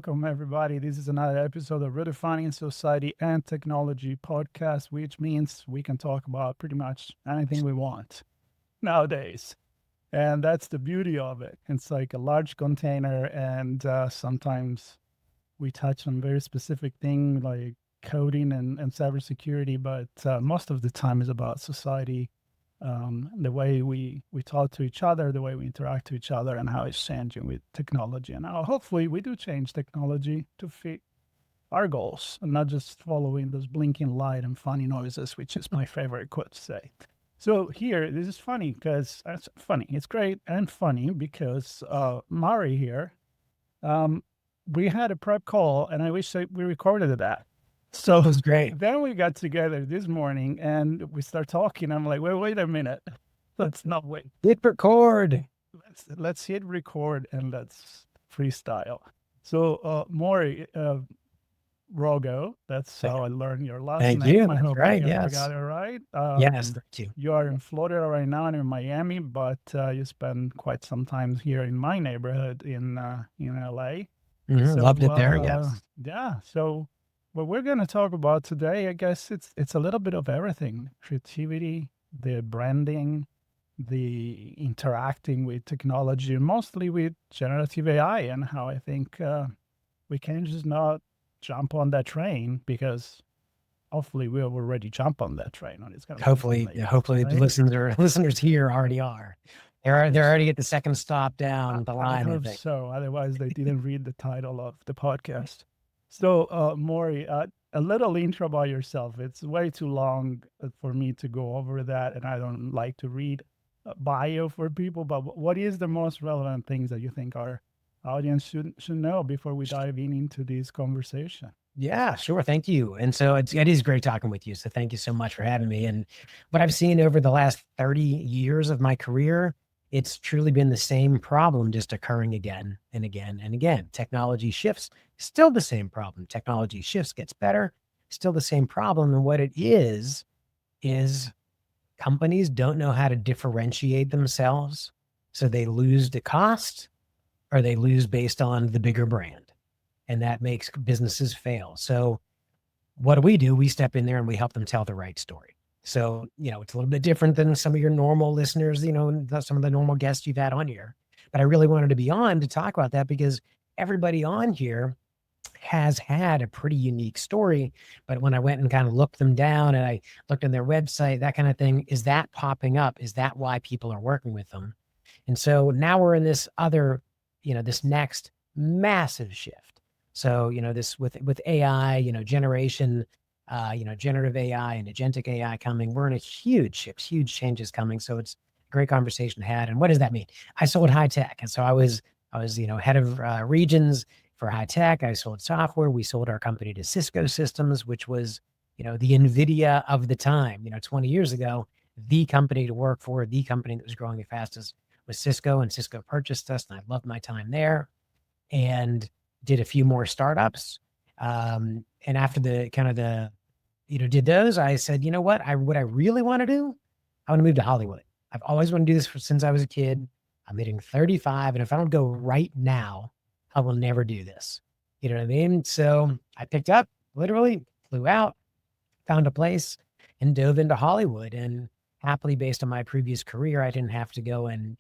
welcome everybody. This is another episode of Redefining Society and Technology podcast, which means we can talk about pretty much anything we want nowadays. And that's the beauty of it. It's like a large container, and sometimes we touch on very specific things like coding and cybersecurity, but most of the time is about society, the way we talk to each other, the way we interact to each other, and how it's changing with technology. And how hopefully we do change technology to fit our goals and not just following those blinking light and funny noises, which is my favorite quote to say. So here, this is funny because it's funny. It's great and funny because Maury here, we had a prep call, and I wish we recorded that. So It was great. then we got together this morning and we start talking. I'm like, wait a minute. Let's not wait. Hit record. Let's hit record and let's freestyle. So Maury Rogow, that's how I learned your last Thank name. you. I That's hope right. I Yes. got it right. Yes. Thank you. You are in Florida right now and in Miami, but you spend quite some time here in my neighborhood in LA. So, Loved it there. Yes. Yeah. So what we're going to talk about today, I guess it's a little bit of everything: creativity, the branding, the interacting with technology, and mostly with generative AI, and how I think we can just not jump on that train because hopefully we'll already jump on that train. And it's going to Hopefully right? the listeners here already are. They're already at the second stop down the I line. I hope think. so. Otherwise, they didn't read the title of the podcast. So, Maury, a little intro about yourself. It's way too long for me to go over that, and I don't like to read bio for people. But what is the most relevant things that you think our audience should know before we dive into this conversation? Yeah, sure. Thank you. And so it is great talking with you. So thank you so much for having me. And what I've seen over the last 30 years of my career, it's truly been the same problem just occurring again and again and again. Technology shifts, still the same problem. Technology shifts, gets better, still the same problem. And what it is companies don't know how to differentiate themselves. So they lose the cost or they lose based on the bigger brand. And that makes businesses fail. So what do? We step in there and we help them tell the right story. So, it's a little bit different than some of your normal listeners, some of the normal guests you've had on here. But I really wanted to be on to talk about that because everybody on here has had a pretty unique story. But when I went and kind of looked them down and I looked on their website, that kind of thing, is that popping up? Is that why people are working with them? And so now we're in this other, this next massive shift. So, this with AI, generation, generative AI and agentic AI coming, we're in a huge shift, huge changes coming. So it's a great conversation had. And what does that mean? I sold high tech. And so I was, head of regions for high tech. I sold software. We sold our company to Cisco Systems, which was, the NVIDIA of the time, 20 years ago, the company to work for, the company that was growing the fastest was Cisco, and Cisco purchased us. And I loved my time there. And did a few more startups. And after did those, I said, what I really want to do, I want to move to Hollywood. I've always wanted to do this since I was a kid. I'm hitting 35. And if I don't go right now, I will never do this. You know what I mean? So I picked up, literally flew out, found a place and dove into Hollywood. And happily, based on my previous career, I didn't have to go and,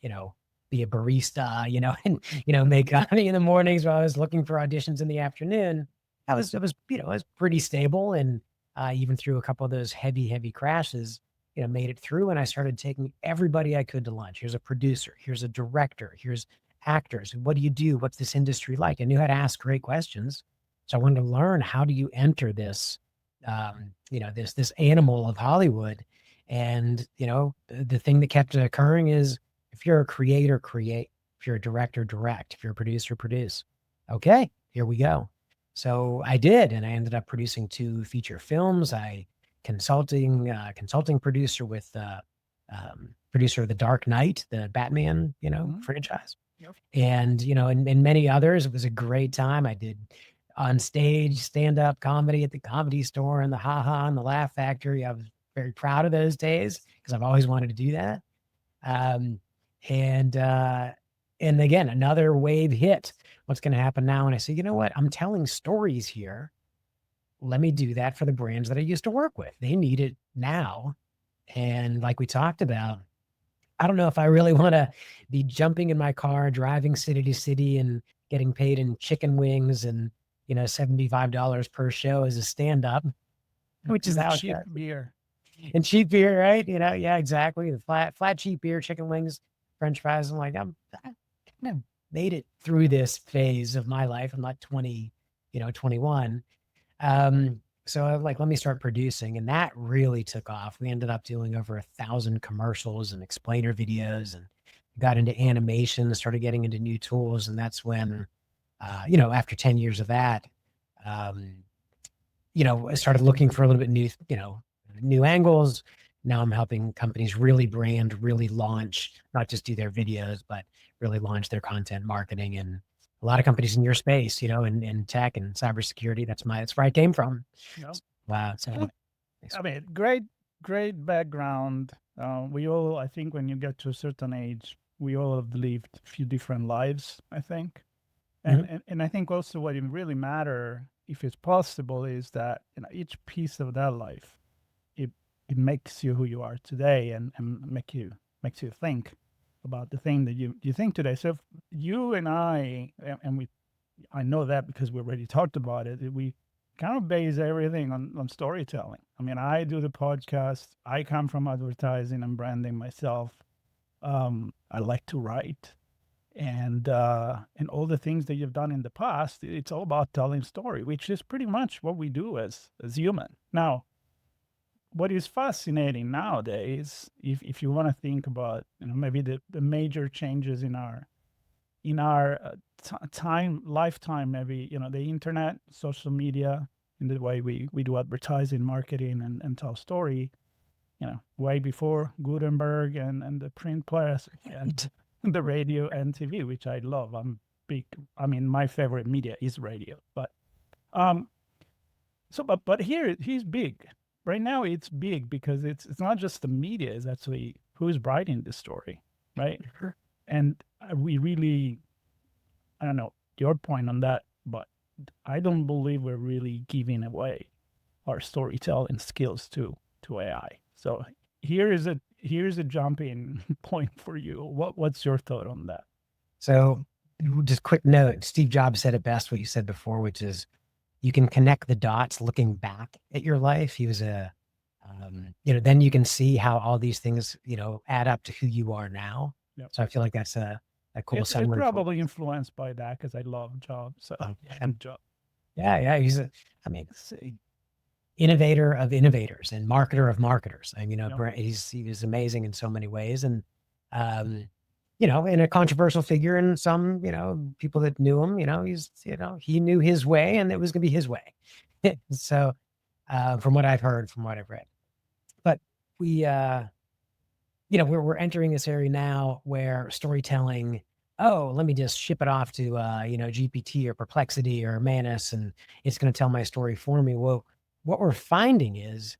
be a barista, and, make coffee in the mornings while I was looking for auditions in the afternoon. It was pretty stable. And even through a couple of those heavy crashes, made it through. And I started taking everybody I could to lunch. Here's a producer, here's a director, here's actors. What do you do? What's this industry like? I knew how to ask great questions. So I wanted to learn, how do you enter this, this animal of Hollywood? And, the thing that kept occurring is, if you're a creator, create. If you're a director, direct. If you're a producer, produce. Okay, here we go. So I did, and I ended up producing 2 feature films. I consulting producer with producer of The Dark Knight, the Batman, franchise. Yep. And, and many others. It was a great time. I did on stage stand-up comedy at the Comedy Store and the Ha Ha and the Laugh Factory. I was very proud of those days because I've always wanted to do that. And again, another wave hit what's going to happen now? And I say, you know what? I'm telling stories here. Let me do that for the brands that I used to work with. They need it now. And like we talked about, I don't know if I really want to be jumping in my car, driving city to city and getting paid in chicken wings and, $75 per show as a stand-up, which is how it Cheap goes. beer. And cheap beer, right? Yeah, exactly. The flat cheap beer, chicken wings, French fries. I kind of made it through this phase of my life. I'm not 20, 21. So I was like, let me start producing. And that really took off. We ended up doing over 1,000 commercials and explainer videos and got into animation, started getting into new tools. And that's when, after 10 years of that, I started looking for a little bit new angles. Now I'm helping companies really brand, really launch, not just do their videos, but really launch their content marketing. And a lot of companies in your space, in tech and cybersecurity, that's where I came from. No. Wow. So, I mean, great background. We all, I think, when you get to a certain age, we all have lived a few different lives, I think. And I think also what it really matter, if it's possible, is that each piece of that life, it makes you who you are today, and makes you think about the thing that you think today. So if you and I know that because we already talked about it. We kind of base everything on storytelling. I mean, I do the podcast. I come from advertising and branding myself. I like to write, and all the things that you've done in the past. It's all about telling story, which is pretty much what we do as human. Now, what is fascinating nowadays, if you want to think about maybe the major changes in our lifetime, maybe the internet, social media, in the way we do advertising, marketing, and tell story, way before Gutenberg and the print press and the radio and TV, which I love. I'm big. I mean, my favorite media is radio, but but here he's big. Right now it's big because it's not just the media, it's actually who's writing the story, right? And we really, I don't know your point on that, but I don't believe we're really giving away our storytelling skills to AI. So here's a jumping point for you. What's your thought on that? So just quick note, Steve Jobs said it best, what you said before, which is you can connect the dots looking back at your life. He was then you can see how all these things, add up to who you are now. Yep. So I feel like that's a cool It's summary. probably influenced by that because I love Jobs. So and Jobs. Yeah. He's innovator of innovators and marketer of marketers. I mean, he was amazing in so many ways. And, and a controversial figure in some, people that knew him, he knew his way and it was going to be his way. So, from what I've heard, from what I've read, but we, we're entering this area now where storytelling, let me just ship it off to, GPT or Perplexity or Manus, and it's going to tell my story for me. Well, what we're finding is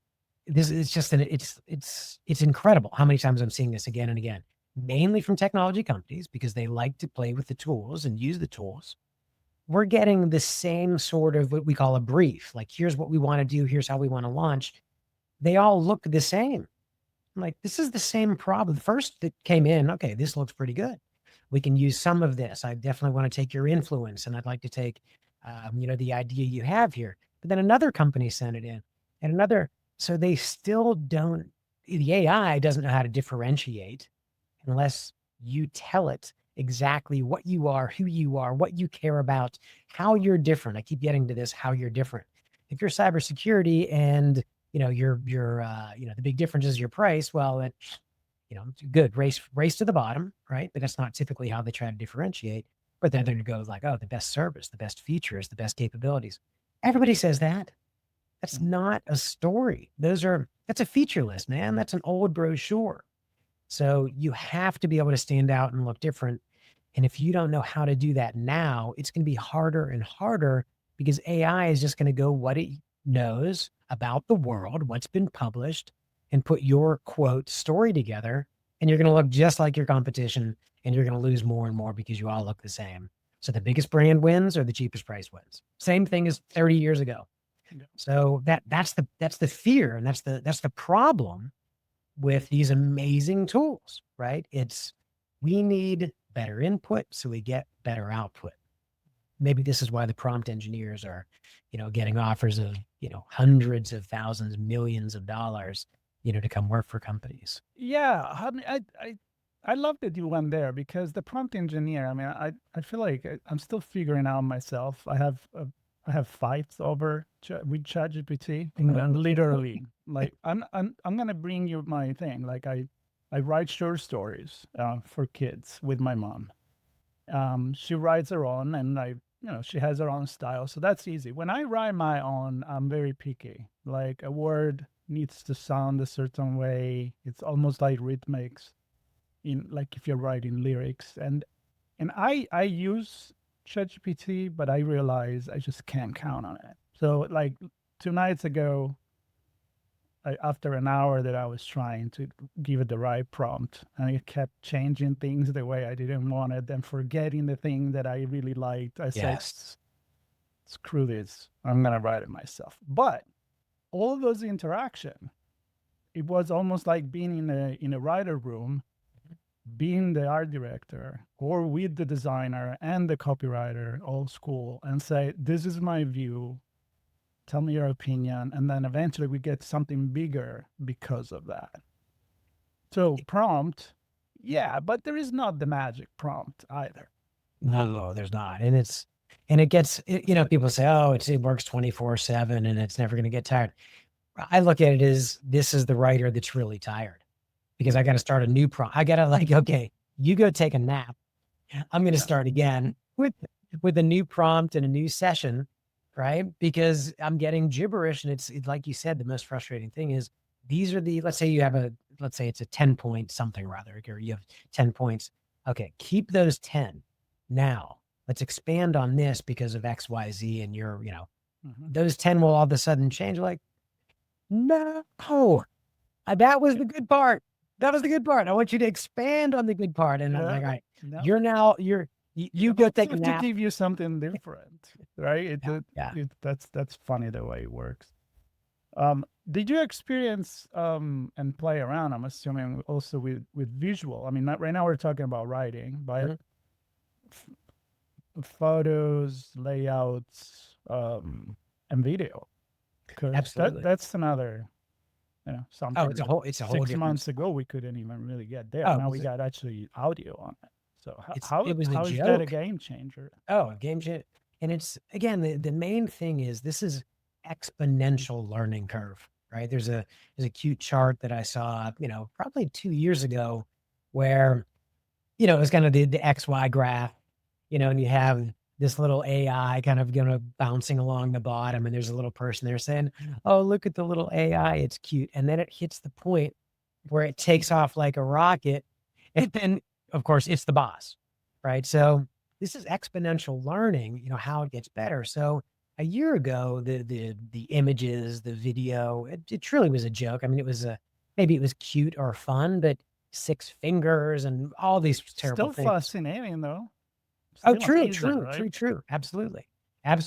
this is just it's incredible how many times I'm seeing this again and again, mainly from technology companies because they like to play with the tools and use the tools. We're getting the same sort of what we call a brief. Like, here's what we want to do. Here's how we want to launch. They all look the same. I'm like, this is the same problem. The first that came in, okay, this looks pretty good. We can use some of this. I definitely want to take your influence, and I'd like to take, the idea you have here. But then another company sent it in, and another. So they still don't. The AI doesn't know how to differentiate unless you tell it exactly what you are, who you are, what you care about, how you're different. I keep getting to this, how you're different. If you're cybersecurity and you're the big difference is your price, well, that good, race to the bottom, right? But that's not typically how they try to differentiate. But then they're going to go like, oh, the best service, the best features, the best capabilities. Everybody says that. That's not a story. That's a feature list, man. That's an old brochure. So you have to be able to stand out and look different. And if you don't know how to do that now, it's going to be harder and harder because AI is just going to go what it knows about the world, what's been published, and put your quote story together. And you're going to look just like your competition, and you're going to lose more and more because you all look the same. So the biggest brand wins or the cheapest price wins. Same thing as 30 years ago. Yeah. So that's the fear, and that's the problem with these amazing tools, right? We need better input so we get better output. Maybe this is why the prompt engineers are, getting offers of, hundreds of thousands, millions of dollars, to come work for companies. Yeah, I love that you went there, because the prompt engineer. I mean, I feel like I'm still figuring out myself. I have fights over with ChatGPT, and literally, like I'm gonna bring you my thing. Like I write short stories for kids with my mom. She writes her own, and she has her own style, so that's easy. When I write my own, I'm very picky. Like, a word needs to sound a certain way. It's almost like rhythmics, in like if you're writing lyrics. And I use ChatGPT, but I realize I just can't count on it. So, like, 2 nights ago, after an hour that I was trying to give it the right prompt, and it kept changing things the way I didn't want it, and forgetting the thing that I really liked. I said, Yes. screw this, I'm gonna write it myself. But all of those interaction, it was almost like being in a writer room, being the art director, or with the designer and the copywriter, old school, and say, this is my view, tell me your opinion, and then eventually we get something bigger because of that. So prompt, yeah, but there is not the magic prompt either. No, there's not. And it gets, people say, oh, it works 24/7 and it's never going to get tired. I look at it as, this is the writer that's really tired, because I got to start a new prompt. I got to, like, okay, you go take a nap. I'm going to start again with a new prompt and a new session, right? Because I'm getting gibberish. And it's like you said, the most frustrating thing is, these are let's say it's a 10-point something rather, or you have 10 points. Okay, keep those 10. Now let's expand on this because of X, Y, Z. And those 10 will all of a sudden change. Like, no, that was the good part. That was the good part. I want you to expand on the good part. And I'm like, all right, No. you go take a to nap. give you something different, right? Yeah. That's funny the way it works. Did you experience and play around? I'm assuming also with visual. I mean, right now we're talking about writing, but photos, layouts, and video. Because Absolutely. that's another, something. Oh, it's a whole 6 different. months ago we couldn't even really get there. Oh, Now we got actually audio on it. So it was a how is that a joke. game changer? Oh, game changer. And it's, again, the main thing is, this is exponential learning curve, right? There's a cute chart that I saw, probably 2 years ago, where, it was kind of the XY graph, and you have this little AI kind of bouncing along the bottom, and there's a little person there saying, oh, look at the little AI, it's cute. And then it hits the point where it takes off like a rocket. And then, of course, it's the boss, right? So this is exponential learning, how it gets better. So a year ago, the images, the video, it truly was a joke. I mean, maybe it was cute or fun, but 6 fingers and all these terrible Still things. fascinating though. Oh, Still amazing, true. Absolutely. And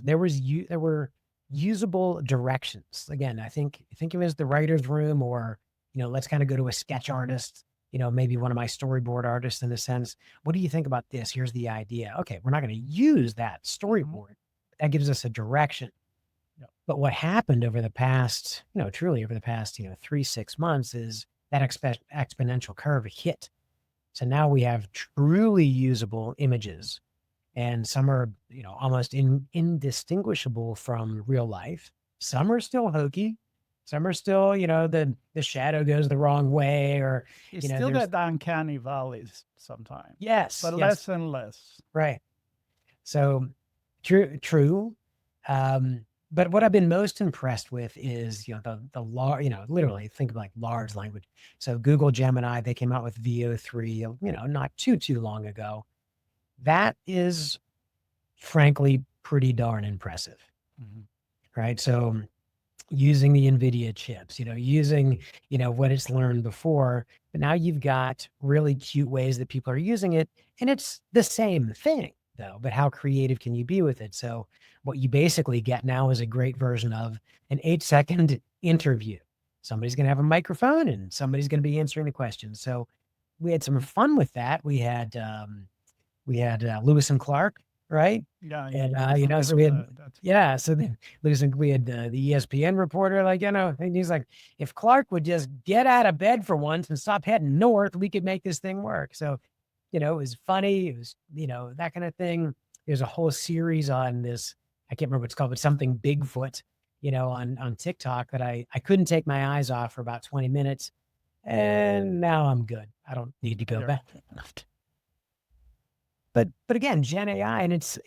there were usable directions. Again, I think of it as the writer's room, or, let's kind of go to a sketch artist, maybe one of my storyboard artists, in a sense. What do you think about this? Here's the idea. Okay, we're not going to use that storyboard. That gives us a direction. Yep. But what happened over the past, truly over the past, 3-6 months, is that exponential curve hit. So now we have truly usable images, and some are, almost indistinguishable from real life. Some are still hokey. Some are still, the shadow goes the wrong way, or, It's still got uncanny valleys sometimes. Yes. But less and less. Right. So true. But what I've been most impressed with is, the large, literally think of like large language. So Google Gemini, they came out with VO3, not too long ago. That is frankly pretty darn impressive. Right. So using the NVIDIA chips, using, what it's learned before, but now you've got really cute ways that people are using it. And it's the same thing. though, but how creative can you be with it? So what you basically get now is a great version of an 8-second interview. Somebody's going to have a microphone and somebody's going to be answering the questions. So we had some fun with that. We had Lewis and Clark, right? Yeah, And you so we had that's so then Lewis and we had the ESPN reporter, like, and he's like, if Clark would just get out of bed for once and stop heading north, we could make this thing work. So, it was funny. It was, that kind of thing. There's a whole series on this. I can't remember what it's called, but something Bigfoot, on TikTok that I couldn't take my eyes off for about 20 minutes. And now I'm good. I don't need to go you're back. But again, Gen AI, and it's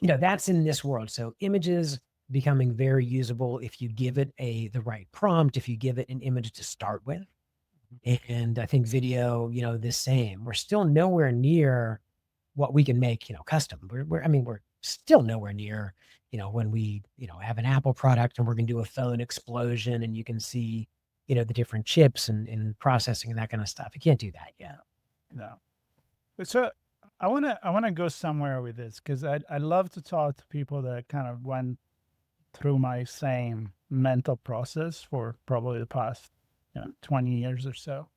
that's in this world. So images becoming very usable if you give it the right prompt, if you give it an image to start with. And I think video, the same. We're still nowhere near what we can make, custom. We're still nowhere near, when we, have an Apple product and we're going to do a phone explosion and you can see, the different chips and processing and that kind of stuff. You can't do that yet. no. So I wanna go somewhere with this because I love to talk to people that kind of went through my same mental process for probably the past 20 years or so.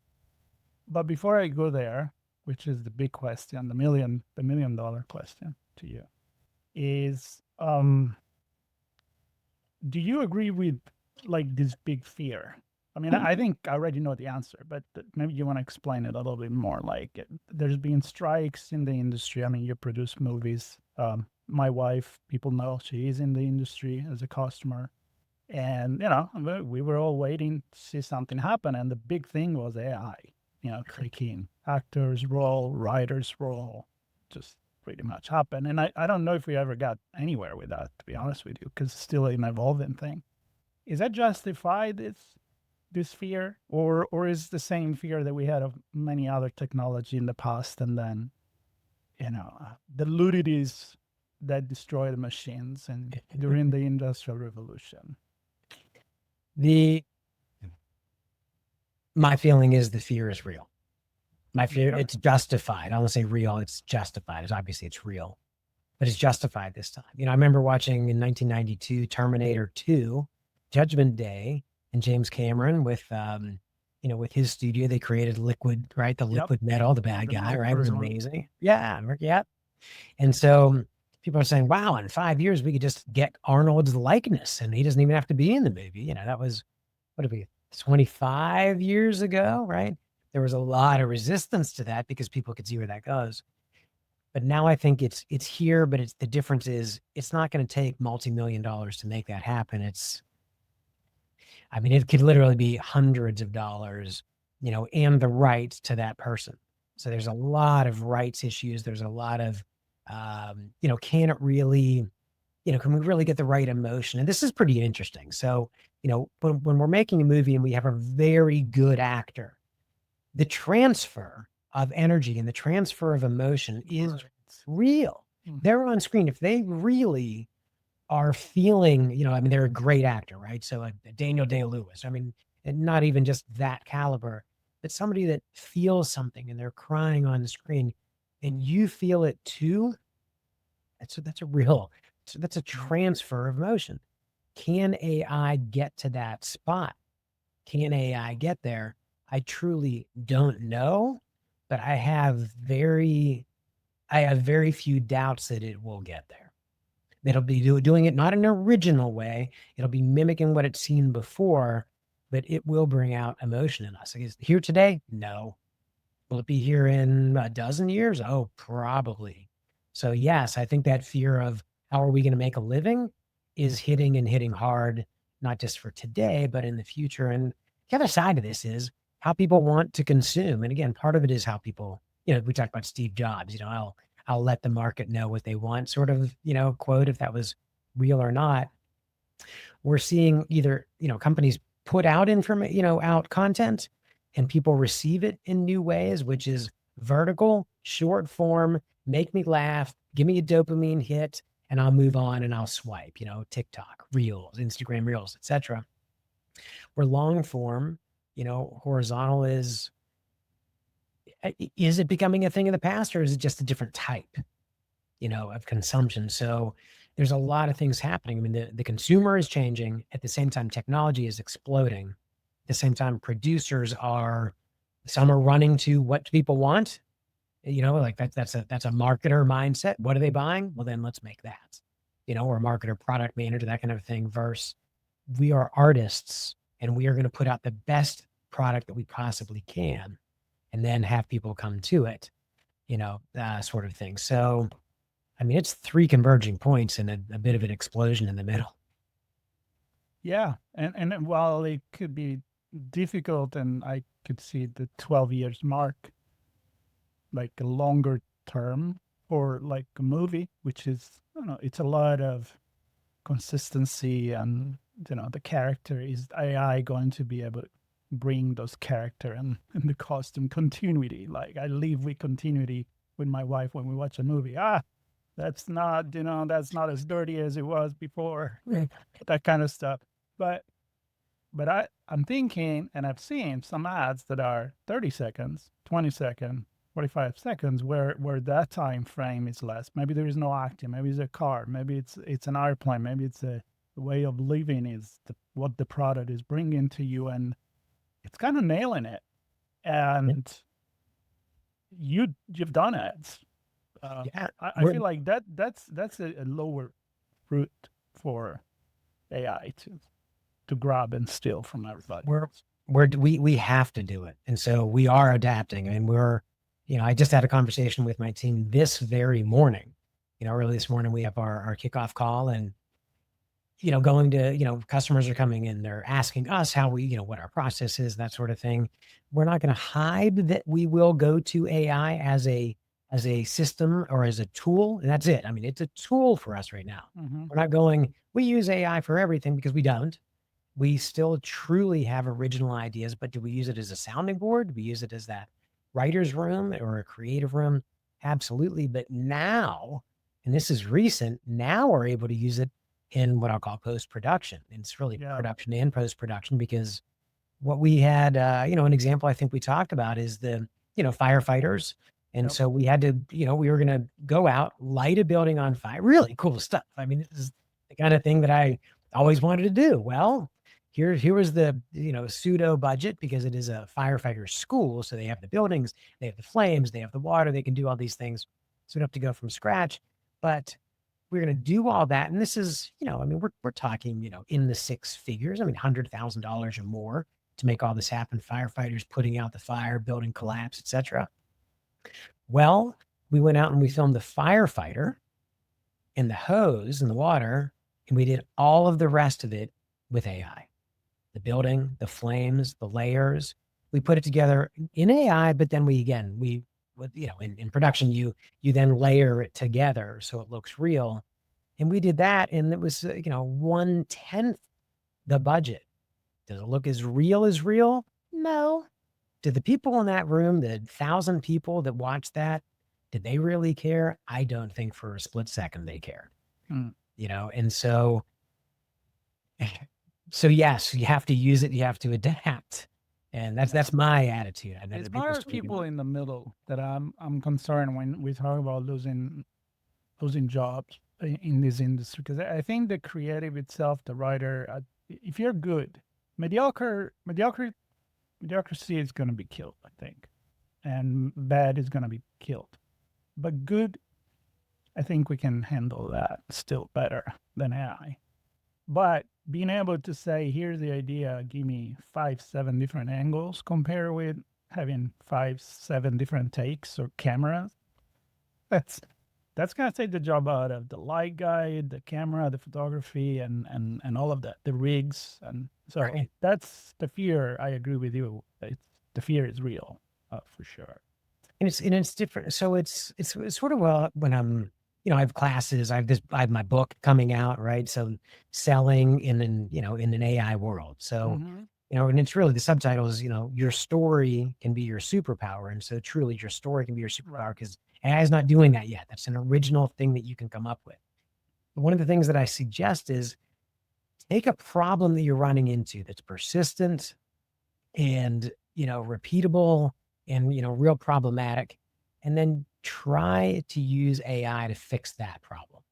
But before I go there, which is the big question, the $1 million question to you, is do you agree with like this big fear? I mean, I think I already know the answer, but maybe you want to explain it a little bit more. Like, there's been strikes in the industry. I mean, you produce movies. My wife, people know she is in the industry as a customer. And, we were all waiting to see something happen. And the big thing was AI, taking actors' role, writers' role, just pretty much happened. And I don't know if we ever got anywhere with that, to be honest with you, because it's still an evolving thing. Is that justified, this fear? Or is the same fear that we had of many other technology in the past, and then, the luddities that destroy the machines and during the Industrial Revolution? My feeling is the fear is real. My fear, it's justified. I don't want to say real, it's justified. It's obviously it's real, but it's justified this time. I remember watching in 1992 Terminator 2, Judgment Day, and James Cameron with with his studio, they created Liquid, right? The liquid metal, the bad guy, right? It was amazing. Yeah. And so people are saying, wow, in 5 years, we could just get Arnold's likeness and he doesn't even have to be in the movie. That was, what did we, 25 years ago, right? There was a lot of resistance to that because people could see where that goes. But now I think it's here, but the difference is it's not going to take multi-million dollars to make that happen. It could literally be hundreds of dollars, and the rights to that person. So there's a lot of rights issues. There's a lot of, can it really, can we really get the right emotion? And this is pretty interesting. So, when we're making a movie and we have a very good actor, the transfer of energy and the transfer of emotion is real. They're on screen. If they really are feeling, they're a great actor, right? So like Daniel Day-Lewis, and not even just that caliber, but somebody that feels something and they're crying on the screen and you feel it too. That's a transfer of emotion. Can AI get to that spot? Can AI get there? I truly don't know, but I have very few doubts that it will get there. It'll be doing it not in an original way. It'll be mimicking what it's seen before, but it will bring out emotion in us. Is it here today? No. Will it be here in a dozen years? Oh, probably. So yes, I think that fear of how are we going to make a living is hitting hard, not just for today, but in the future. And the other side of this is how people want to consume. And again, part of it is how people, we talked about Steve Jobs, I'll let the market know what they want, sort of, quote, if that was real or not. We're seeing either, companies put out information, out content and people receive it in new ways, which is vertical, short form, make me laugh, give me a dopamine hit, and I'll move on and I'll swipe, TikTok, Reels, Instagram Reels, etc. Where long form, horizontal is it becoming a thing of the past or is it just a different type? of consumption. So there's a lot of things happening. I mean, the consumer is changing. At the same time, technology is exploding. At the same time, some are running to what people want. Like that's a marketer mindset. What are they buying? Well, then let's make that. Or a marketer, product manager, that kind of thing. Versus we are artists and we are going to put out the best product that we possibly can, and then have people come to it. Sort of thing. So, I mean, it's three converging points and a bit of an explosion in the middle. Yeah, and while it could be difficult, and I could see the 12 years mark, like a longer term, or like a movie, which is, I don't know, it's a lot of consistency, and the character is AI going to be able to bring those character and the costume continuity. Like I live with continuity with my wife when we watch a movie. That's not, that's not as dirty as it was before. That kind of stuff. But I'm thinking, and I've seen some ads that are 30 seconds, 20 seconds, 45 seconds, where that time frame is less. Maybe there is no acting. Maybe it's a car. Maybe it's an airplane. Maybe it's a way of living is what the product is bringing to you, and it's kind of nailing it. And you've done it. Yeah, I feel like that's a lower fruit for AI to grab and steal from everybody. we have to do it, and so we are adapting. I mean, I just had a conversation with my team this very morning. Early this morning we have our kickoff call, and going to customers are coming in, they're asking us how we what our process is, that sort of thing. We're not going to hide that we will go to AI as a system or as a tool, and that's it. I mean, it's a tool for us right now. Mm-hmm. We're not going, we use AI for everything, because we don't. We still truly have original ideas, but do we use it as a sounding board? Do we use it as that writer's room or a creative room? Absolutely. But now, and this is recent, now we're able to use it in what I'll call post-production. And it's really production and post-production, because what we had, an example I think we talked about is the, firefighters. And so we had to, we were going to go out, light a building on fire. Really cool stuff. I mean, this is the kind of thing that I always wanted to do. Well, here was the, pseudo budget, because it is a firefighter school. So they have the buildings, they have the flames, they have the water, they can do all these things. So we don't have to go from scratch. But we're going to do all that. And this is, I mean, we're talking, in the six figures. I mean, $100,000 or more to make all this happen. Firefighters putting out the fire, building collapse, etc. Well, we went out and we filmed the firefighter and the hose and the water, and we did all of the rest of it with AI. The building, the flames, the layers. We put it together in AI, but then in production, you then layer it together so it looks real. And we did that, and it was 1/10 the budget. Does it look as real? No. Did the people in that room, the 1,000 people that watched that, did they really care? I don't think for a split second they cared. And so yes, you have to use it, you have to adapt. And that's my attitude. It's more people in the middle that I'm concerned when we talk about losing jobs in this industry, because I think the creative itself, the writer, if you're good, mediocrity is going to be killed, I think, and bad is going to be killed. But good, I think we can handle that still better than AI. But being able to say, here's the idea, give me 5-7 different angles, compared with having 5-7 different takes or cameras, that's going to take the job out of the light guy, the camera, the photography, and all of that, the rigs. And so that's the fear. I agree with you. The fear is real, for sure. And it's different. So it's sort of when I'm, I have classes, I have my book coming out, right? So selling in an AI world. So, and it's really, the subtitle is, your story can be your superpower. And so truly your story can be your superpower, because AI is not doing that yet. That's an original thing that you can come up with. But one of the things that I suggest is take a problem that you're running into that's persistent and, repeatable and, real problematic, and then try to use AI to fix that problem.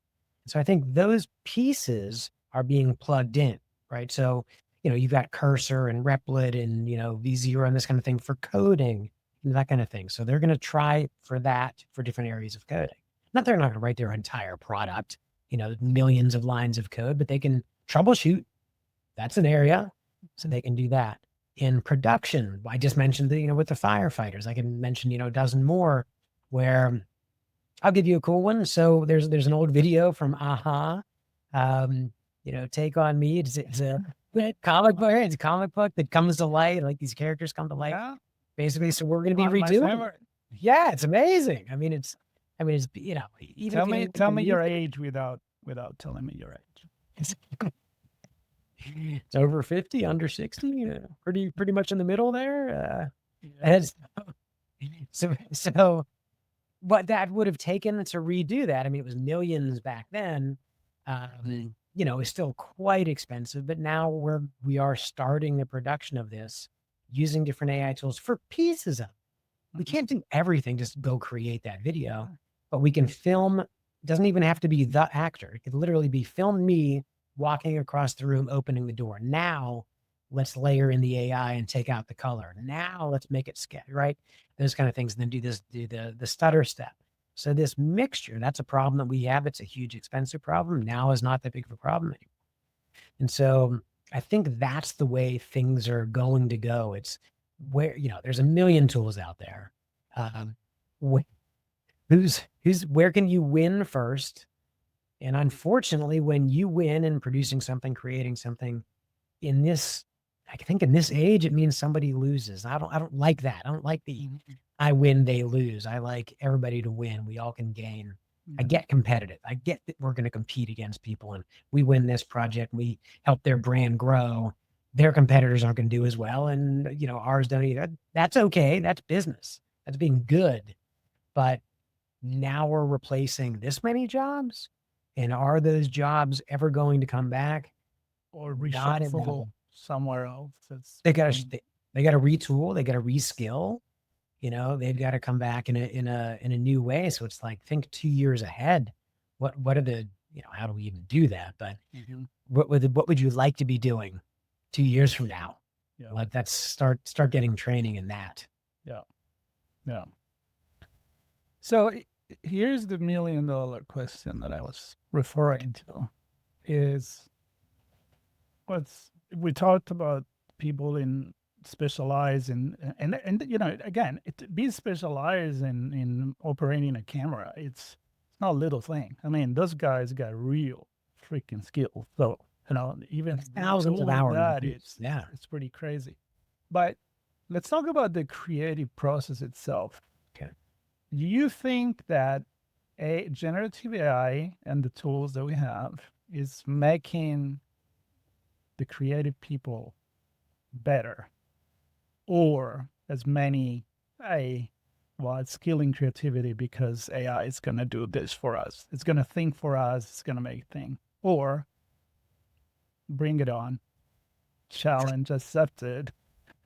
So I think those pieces are being plugged in, right? So, you've got Cursor and Replit and, V0 and this kind of thing for coding and that kind of thing. So they're going to try for that for different areas of coding. Not they're not going to write their entire product, millions of lines of code, but they can troubleshoot. That's an area. So they can do that. In production, I just mentioned with the firefighters, I can mention, a dozen more where I'll give you a cool one. So there's an old video from Aha. Take on me. It's a comic book. It's a comic book that comes to light. Like these characters come to light. Yeah. Basically, so we're going to be My redoing. favorite. Yeah, it's amazing. I mean, it's even Tell me your age without telling me your age. It's over 50, under 60, pretty much in the middle there. So what that would have taken to redo that, I mean, it was millions back then. It's still quite expensive, but now we are starting the production of this using different AI tools for pieces of it. We can't do everything, just go create that video, but we can film. It doesn't even have to be the actor. It could literally be film me walking across the room, opening the door. Now let's layer in the AI and take out the color. Now let's make it sketch, right? Those kind of things. And then do the stutter step. So this mixture, that's a problem that we have. It's a huge, expensive problem. Now is not that big of a problem anymore. And so I think that's the way things are going to go. It's where, there's a million tools out there. Where can you win first? And unfortunately, when you win in producing something, creating something I think in this age, it means somebody loses. I don't like that. I don't like the I win, they lose. I like everybody to win. We all can gain. I get competitive. I get that we're going to compete against people and we win this project. We help their brand grow. Their competitors aren't going to do as well. And, ours don't either. That's okay. That's business. That's being good. But now we're replacing this many jobs. And are those jobs ever going to come back? Or reshuffle somewhere else? They got to retool. They got to reskill. They've got to come back in a new way. So it's like, think 2 years ahead. What are the, how do we even do that? But what would you like to be doing 2 years from now? Yeah. Let's start getting training in that. Yeah. Yeah. So here's the $1 million question that I was referring to is we talked about people in specialize in, and again, be specialized in operating a camera. It's not a little thing. I mean, those guys got real freaking skills. So, even thousands of doing hours. that, it's pretty crazy. But let's talk about the creative process itself. Okay. Do you think that a generative AI and the tools that we have is making the creative people better, or as many it's killing creativity because AI is going to do this for us, it's going to think for us, it's going to make things, or bring it on, challenge accepted,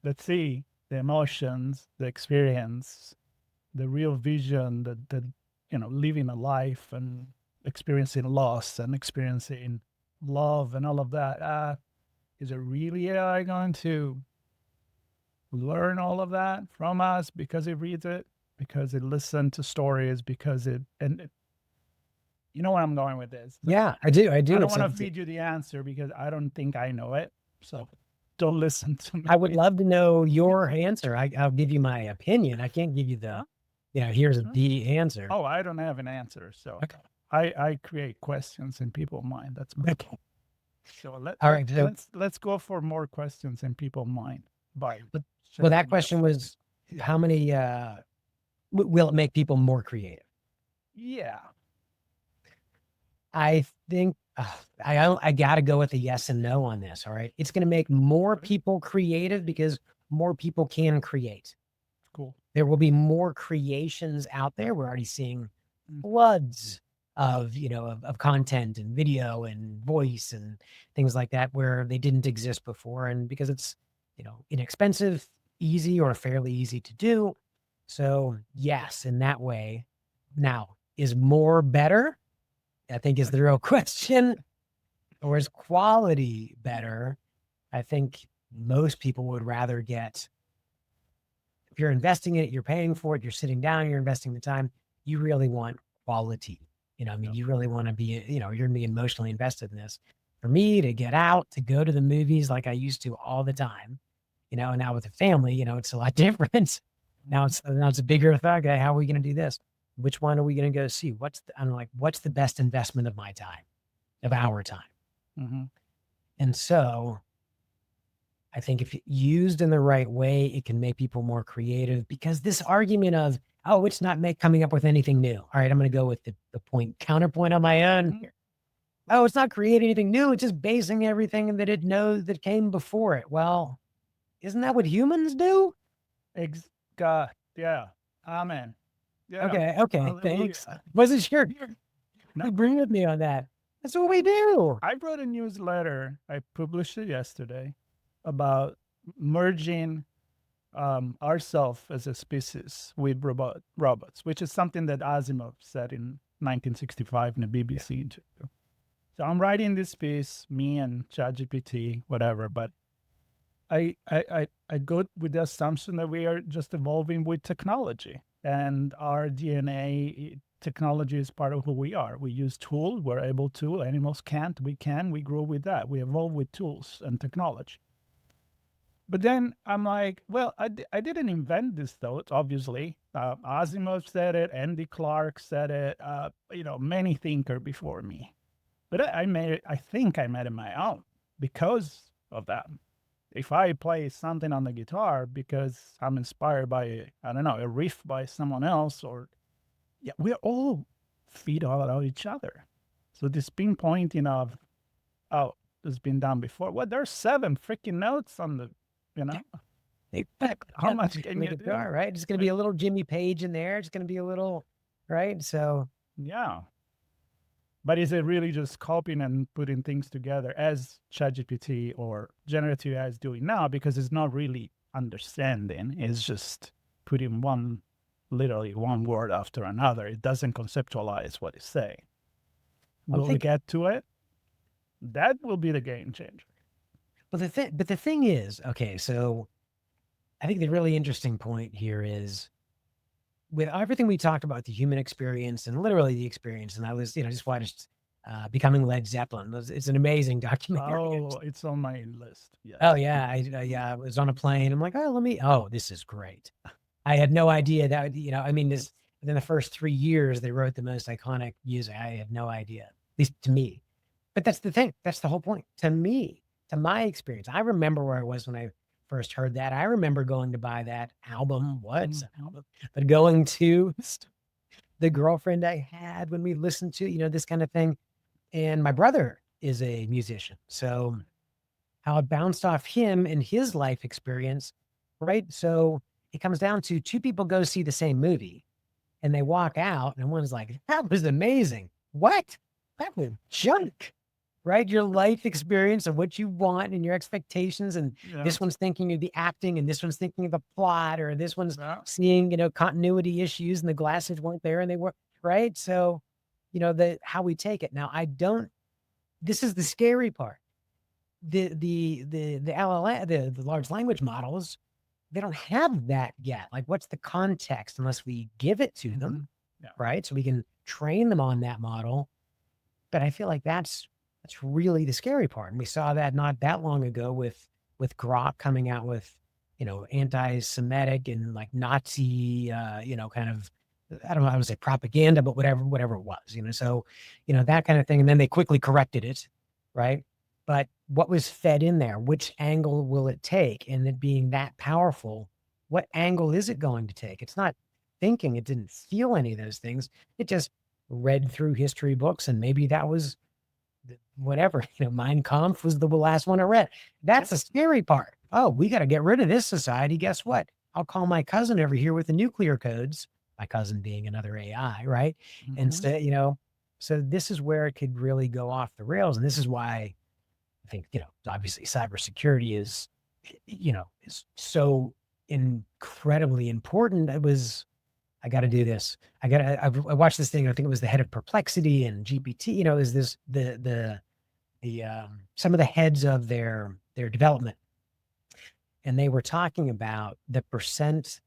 let's see the emotions, the experience, the real vision, that living a life and experiencing loss and experiencing love and all of that. Is it really AI going to learn all of that from us because it reads it, because it listens to stories, because you know where I'm going with this? Yeah, I do. I don't want to feed you the answer because I don't think I know it. So don't listen to me. I would love to know your answer. I'll give you my opinion. I can't give you the, here's the answer. Oh, I don't have an answer. So okay. I create questions in people's mind. That's my point. So let's go for more questions in people's mind. Well, that question was, how many will it make people more creative? Yeah, I think I got to go with a yes and no on this. All right, it's going to make more people creative because more people can create. Cool. There will be more creations out there. We're already seeing floods of content and video and voice and things like that where they didn't exist before, and because it's inexpensive, easy, or fairly easy to do, So yes, in that way. Now, is more better? I think is the real question. Or is quality better? I think most people would rather get, if you're investing in it, you're paying for it, you're sitting down, you're investing the time, you really want quality. I mean, you really want to be, you're going to be emotionally invested in this. For me to get out, to go to the movies like I used to all the time, and now with the family, it's a lot different. Now it's a bigger thing. Okay, how are we going to do this? Which one are we going to go see? What's the best investment of my time, of our time? Mm-hmm. And so I think if used in the right way, it can make people more creative, because this argument of, oh, it's not coming up with anything new. All right, I'm going to go with the counterpoint on my own. Oh, it's not creating anything new. It's just basing everything that it knows that came before it. Well, isn't that what humans do? God, yeah. Amen. Yeah. Okay, Hallelujah. thanks. Wasn't sure. You bring with me on that. That's what we do. I wrote a newsletter. I published it yesterday about merging ourselves as a species with robots, which is something that Asimov said in 1965 in a BBC interview. So I'm writing this piece, me and ChatGPT, whatever, but I go with the assumption that we are just evolving with technology, and our DNA, technology is part of who we are. We use tools, we're able to. Animals can't, we can. We grow with that. We evolve with tools and technology. But then I'm like, well, I didn't invent this thought, obviously. Asimov said it, Andy Clark said it, many thinkers before me. But I made it, I think I made it my own because of that. If I play something on the guitar because I'm inspired by, I don't know, a riff by someone else, or yeah, we're all feed all of each other. So this pinpointing of, oh, it's been done before. Well, there's 7 freaking notes on the, how much can you do? Right? It's going to be a little Jimmy Page in there. It's going to be a little, right? So yeah. But is it really just copying and putting things together as ChatGPT or generative AI is doing now? Because it's not really understanding. It's just putting literally one word after another. It doesn't conceptualize what it's saying. Will we get to it? That will be the game changer. But the thing is, okay, so I think the really interesting point here is, with everything we talked about, the human experience and literally the experience, and I was, just watched Becoming Led Zeppelin. It's an amazing documentary. Oh, it's on my list. Yes. Oh yeah, I was on a plane. I'm like, oh, this is great. I had no idea that, within the first 3 years, they wrote the most iconic music. I had no idea, at least to me. But that's the thing. That's the whole point. To me, to my experience, I remember where I was when I first heard that. I remember going to buy that album. What's an album? But going to the girlfriend I had when we listened to, this kind of thing. And my brother is a musician. So how it bounced off him and his life experience, right? So it comes down to 2 people go see the same movie and they walk out and one's like, that was amazing. What? That was junk. Right? Your life experience of what you want and your expectations. And this one's thinking of the acting, and this one's thinking of the plot, or this one's seeing, continuity issues and the glasses weren't there and they were, right? So, how we take it. Now, this is the scary part. The LLM, the large language models, they don't have that yet. Like, what's the context unless we give it to them, right? So we can train them on that model. But I feel like that's really the scary part. And we saw that not that long ago with Grok coming out with, anti-Semitic and like Nazi, kind of, I don't know how to say propaganda, but whatever it was, so, that kind of thing. And then they quickly corrected it. Right. But what was fed in there? Which angle will it take? And it being that powerful, what angle is it going to take? It's not thinking, it didn't feel any of those things. It just read through history books, and maybe that was whatever, Mein Kampf was the last one I read. That's the scary part. Oh, we got to get rid of this society. Guess what? I'll call my cousin over here with the nuclear codes, my cousin being another AI, right? And so, so this is where it could really go off the rails. And this is why I think, obviously cybersecurity is so incredibly important. I got to do this. I watched this thing. I think it was the head of Perplexity and GPT. Is this some of the heads of their development, and they were talking about the percent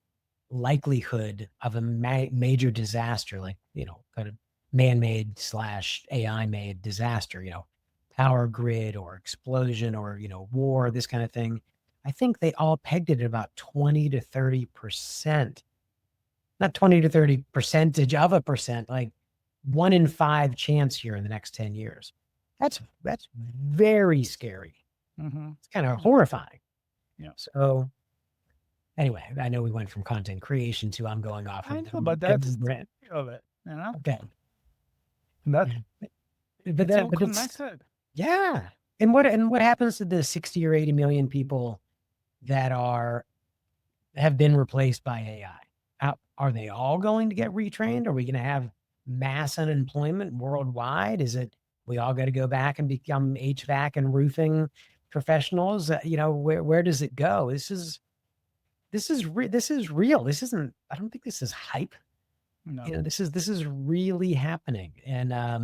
likelihood of a major disaster, like kind of man-made / AI-made disaster, power grid or explosion or war, this kind of thing. I think they all pegged it at about 20 to 30%. Not 20 to 30 percentage of a percent, like 1 in 5 chance here in the next 10 years. That's very scary. It's kind of horrifying. Yeah. So anyway, I know we went from content creation to I'm going off. I know, but that's the of it, Okay. That, but it's all connected. Yeah. And what happens to the 60 or 80 million people that have been replaced by AI? Are they all going to get retrained? Are we going to have mass unemployment worldwide? Is it we all got to go back and become HVAC and roofing professionals? Where does it go? This is real. This isn't. I don't think this is hype. No. This is really happening. And I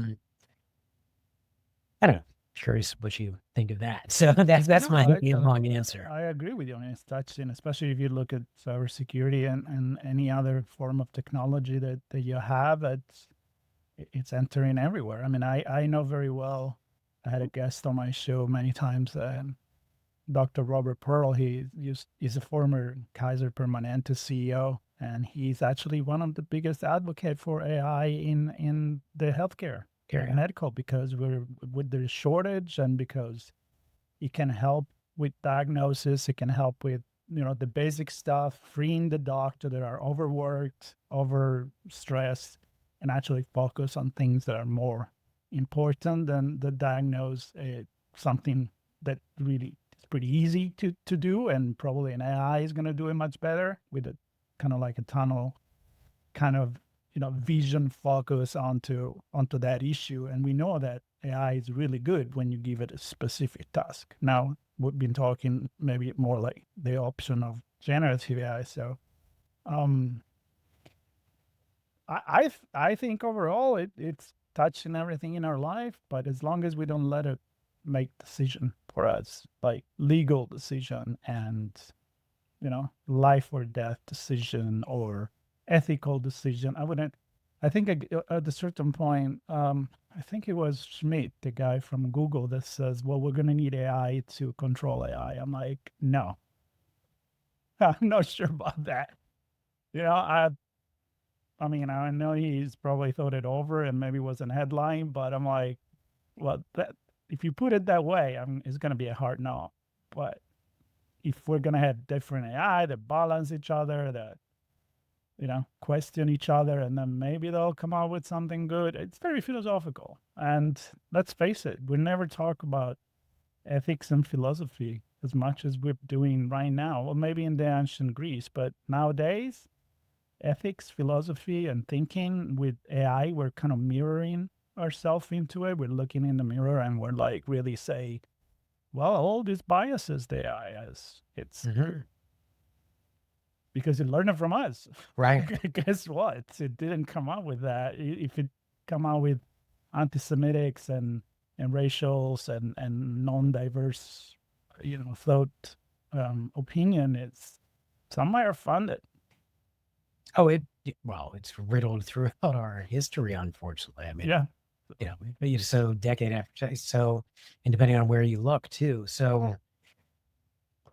don't know. Curious what you think of that. So that's my long answer. I agree with you on it's touching, especially if you look at cybersecurity and any other form of technology that you have. It's entering everywhere. I mean, I know very well. I had a guest on my show many times, Dr. Robert Pearl. He's a former Kaiser Permanente CEO, and he's actually one of the biggest advocates for AI in the healthcare. Medical, because we're with the shortage and because it can help with diagnosis, it can help with the basic stuff, freeing the doctor that are overworked, overstressed, and actually focus on things that are more important than the diagnose something that really is pretty easy to do, and probably an AI is going to do it much better with a kind of like a tunnel kind of vision focus onto that issue. And we know that AI is really good when you give it a specific task. Now we've been talking maybe more like the option of generative AI. So I think overall it's touching everything in our life, but as long as we don't let it make decision for us, like legal decision and life or death decision or ethical decision. I think at a certain point, I think it was Schmidt, the guy from Google, that says, well, we're going to need AI to control AI. I'm like, no, I'm not sure about that. I mean, I know he's probably thought it over and maybe was a headline, but I'm like, well, if you put it that way, it's going to be a hard no. But if we're going to have different AI that balance each other, that question each other, and then maybe they'll come out with something good. It's very philosophical. And let's face it, we never talk about ethics and philosophy as much as we're doing right now. Well, maybe in the ancient Greece, but nowadays, ethics, philosophy, and thinking with AI, we're kind of mirroring ourselves into it. We're looking in the mirror and we're like really say, well, all these biases the AI has, it's because it learned it from us. Right. Guess what? It didn't come out with that. If it come out with anti-Semitics and racials and non-diverse, thought opinion, it's somewhere are funded. Oh, it's riddled throughout our history, unfortunately. I mean, yeah. So decade after so, and depending on where you look too. So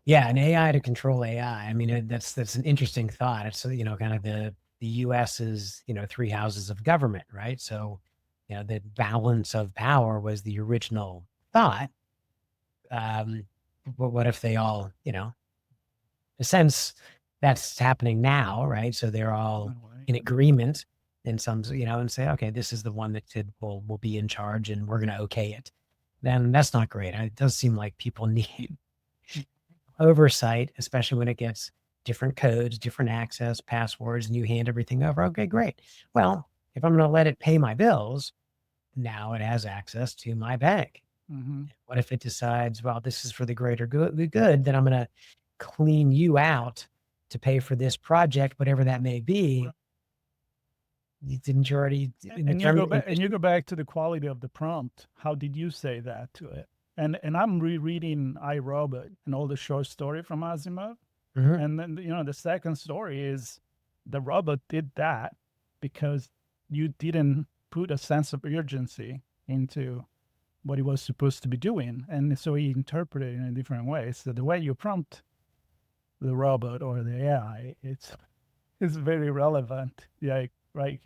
yeah, an AI to control AI. I mean, that's an interesting thought. It's kind of the U.S. is 3 houses of government, right? So the balance of power was the original thought. But what if they all in a sense that's happening now, right? So they're all in agreement in some and say, okay, this is the one that will be in charge and we're going to okay it. Then that's not great. It does seem like people need oversight, especially when it gets different codes, different access, passwords, and you hand everything over. Okay, great. Well, if I'm going to let it pay my bills, now it has access to my bank. What if it decides, well, this is for the greater good, then I'm going to clean you out to pay for this project, whatever that may be. Didn't you already in the And you terms go and back and you conditions? go back to the quality of the prompt. How did you say that to it? And I'm rereading I, Robot, an older short story from Asimov. Mhm. And then the second story is the robot did that because you didn't put a sense of urgency into what he was supposed to be doing, and so he interpreted it in a different way. So the way you prompt the robot or the AI, it's very relevant. Yeah, right.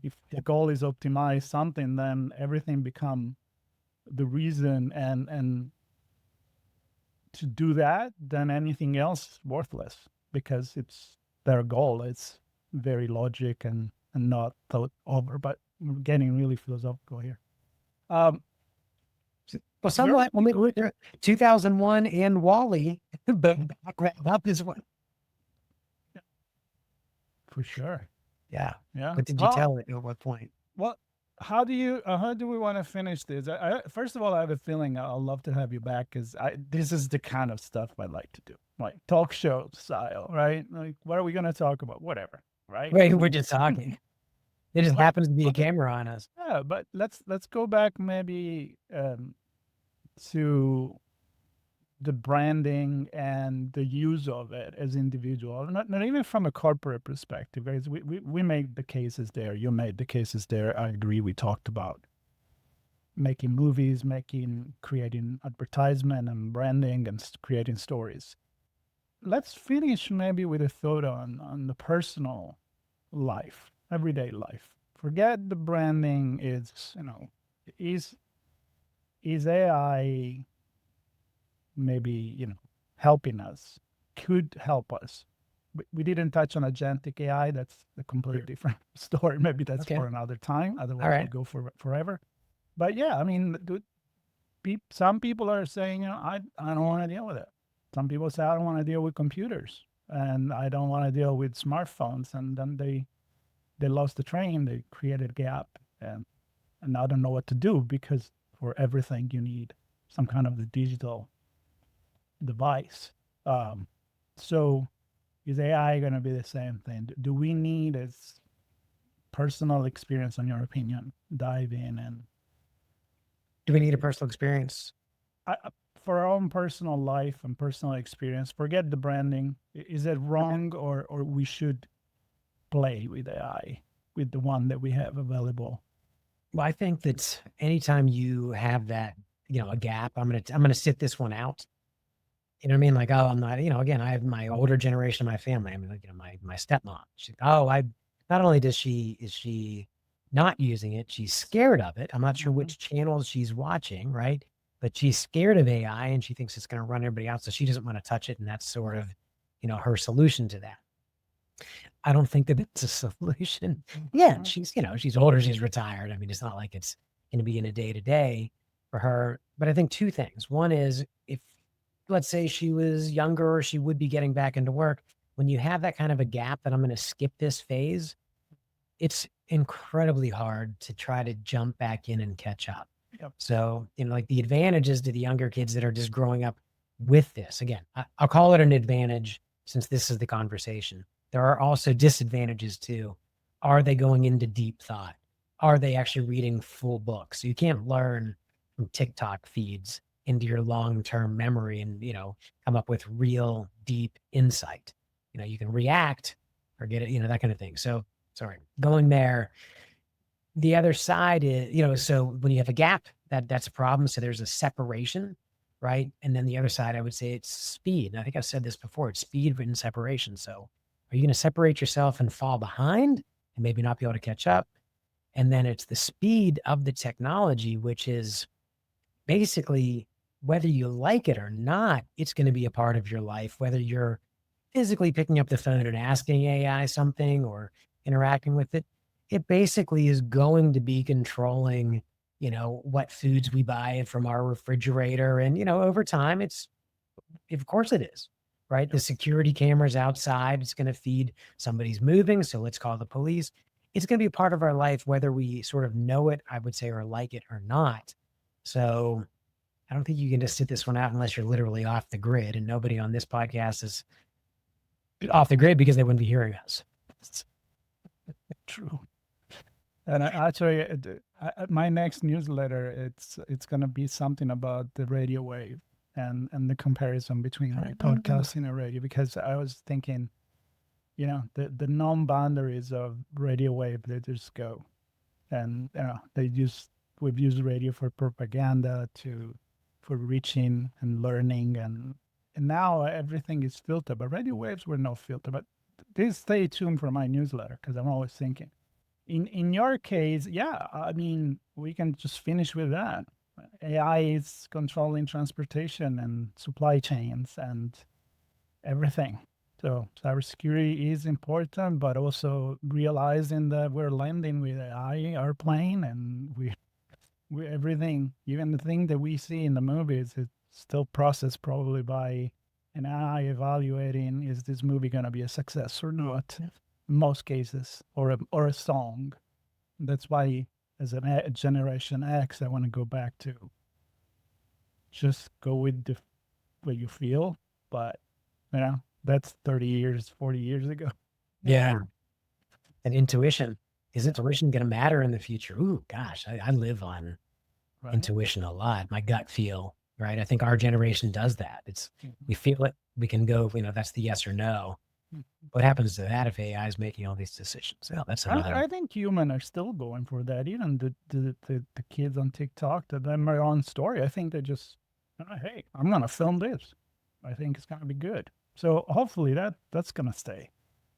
If the goal is optimize something, then everything become the reason, and to do that, then anything else worthless because it's their goal. It's very logic and not thought over. But we're getting really philosophical here. Um, Well, we're somewhat. Well, 2001 and Wally, but back that up is what. for sure. Yeah. Yeah. What did you tell it at what point? Well, how do we want to finish this? First of all, I have a feeling I'll love to have you back because this is the kind of stuff I like to do, like talk show style, right? Like, what are we going to talk about? Whatever, right? Wait, we're just talking. There just But happens to be a camera on us. yeah, but let's go back maybe to the branding and the use of it as individual, not even from a corporate perspective, because we made the cases there. You made the cases there. I agree. We talked about making movies, creating advertisement and branding and creating stories. Let's finish maybe with a thought on the personal life, everyday life. Forget the branding. Is is AI maybe helping us? Could help us. We didn't touch on agentic AI. That's a completely different story. Maybe that's Okay. for another time. All Otherwise, we right. go for forever. But yeah, I mean, some people are saying, I don't want to deal with it. Some people say, I don't want to deal with computers and I don't want to deal with smartphones. And then they lost the train. They created a gap, and I don't know what to do because for everything you need some kind of the digital device. Um, so is AI going to be the same thing? Do we need as personal experience, in your opinion, dive in and Do we need a personal experience? I, for our own personal life and personal experience, forget the branding. Is it wrong, or we should play with AI, with the one that we have available? Well, I think that anytime you have that, a gap, I'm gonna sit this one out. You know what I mean? Like, oh, I'm not, again, I have my older generation of my family. I mean, like, my stepmom. She's oh, I not only is she not using it, she's scared of it. I'm not sure Mhm. which channels she's watching, right? But she's scared of AI and she thinks it's gonna run everybody out. So she doesn't want to touch it. And that's sort of, her solution to that. I don't think that it's a solution. Yeah, she's older, she's retired. I mean, it's not like it's gonna be in a day to day for her. But I think two things. One is if let's say she was younger or she would be getting back into work, when you have that kind of a gap that I'm going to skip this phase, it's incredibly hard to try to jump back in and catch up. Yep. So, like the advantages to the younger kids that are just growing up with this, again, I'll call it an advantage since this is the conversation. There are also disadvantages too. Are they going into deep thought? Are they actually reading full books? So you can't learn from TikTok feeds into your long-term memory and, come up with real deep insight. You can react or get it, that kind of thing. So sorry, going there. The other side is, so when you have a gap, that's a problem. So there's a separation, right? And then the other side, I would say it's speed. And I think I've said this before, it's speed and separation. So are you going to separate yourself and fall behind and maybe not be able to catch up? And then it's the speed of the technology, which is basically whether you like it or not, it's going to be a part of your life, whether you're physically picking up the phone and asking AI something or interacting with it. It basically is going to be controlling, what foods we buy from our refrigerator. And, over time, of course it is, right? The security cameras outside, it's going to feed somebody's moving. So let's call the police. It's going to be a part of our life, whether we sort of know it, I would say, or like it or not. So I don't think you can just sit this one out unless you're literally off the grid. And nobody on this podcast is off the grid because they wouldn't be hearing us. True. And actually, my next newsletter, it's gonna be something about the radio wave and the comparison between podcasting and radio, because I was thinking, the non-boundaries of radio wave, they just go, and we've used radio for propaganda, for reaching and learning, and now everything is filtered, but radio waves were no filter. But please stay tuned for my newsletter, because I'm always thinking. In your case, yeah, I mean, we can just finish with that. AI is controlling transportation and supply chains and everything. So cybersecurity is important, but also realizing that we're landing with AI airplane, and we everything, even the thing that we see in the movies, is still processed probably by an AI evaluating, is this movie going to be a success or not? Yeah. In most cases, or a song. That's why, as a Generation X, I want to go back to just go with what you feel, but that's 30 years, 40 years ago. Yeah. And intuition. Is intuition going to matter in the future? Ooh, gosh, I live on intuition a lot. My gut feel, right? I think our generation does that. We feel it. We can go, that's the yes or no. What happens to that if AI is making all these decisions? Well, that's another. I think humans are still going for that. Even the kids on TikTok that have their own story, I think they just, hey, I'm going to film this. I think it's going to be good. So hopefully that's going to stay,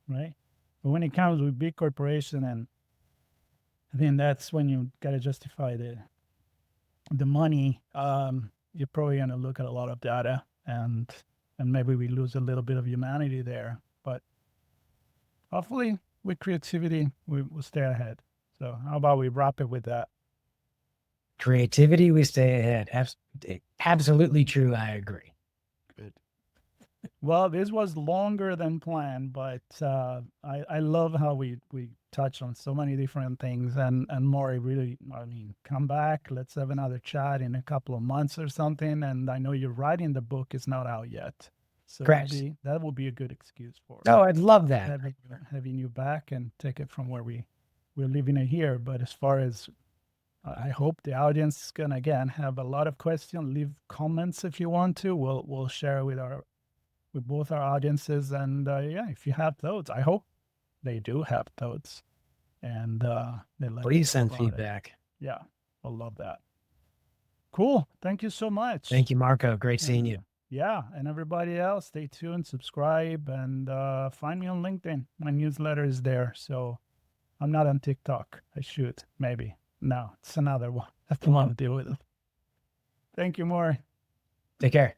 right? But when it comes with big corporation, and I think that's when you got to justify the money. You're probably going to look at a lot of data, and maybe we lose a little bit of humanity there. But hopefully, with creativity, we'll stay ahead. So how about we wrap it with that? Creativity, we stay ahead. Absolutely true. I agree. Good. Well, this was longer than planned, but I love how we touched on so many different things. And Maury, really, I mean, come back. Let's have another chat in a couple of months or something. And I know you're writing the book. It's not out yet. So that will be a good excuse for it. Oh, I'd love that. Having you back and take it from where we're leaving it here. But as far as, I hope the audience is going to, again, have a lot of questions. Leave comments if you want to. We'll share with both our audiences. And if you have thoughts, I hope they do have thoughts. And please send feedback. Yeah, I'll love that. Cool. Thank you so much. Thank you, Marco. Great seeing you. Yeah, and everybody else, stay tuned, subscribe, and find me on LinkedIn. My newsletter is there. So I'm not on TikTok. I should, maybe. No, it's another one. I have to want to deal with it. Thank you, Maury. Take care.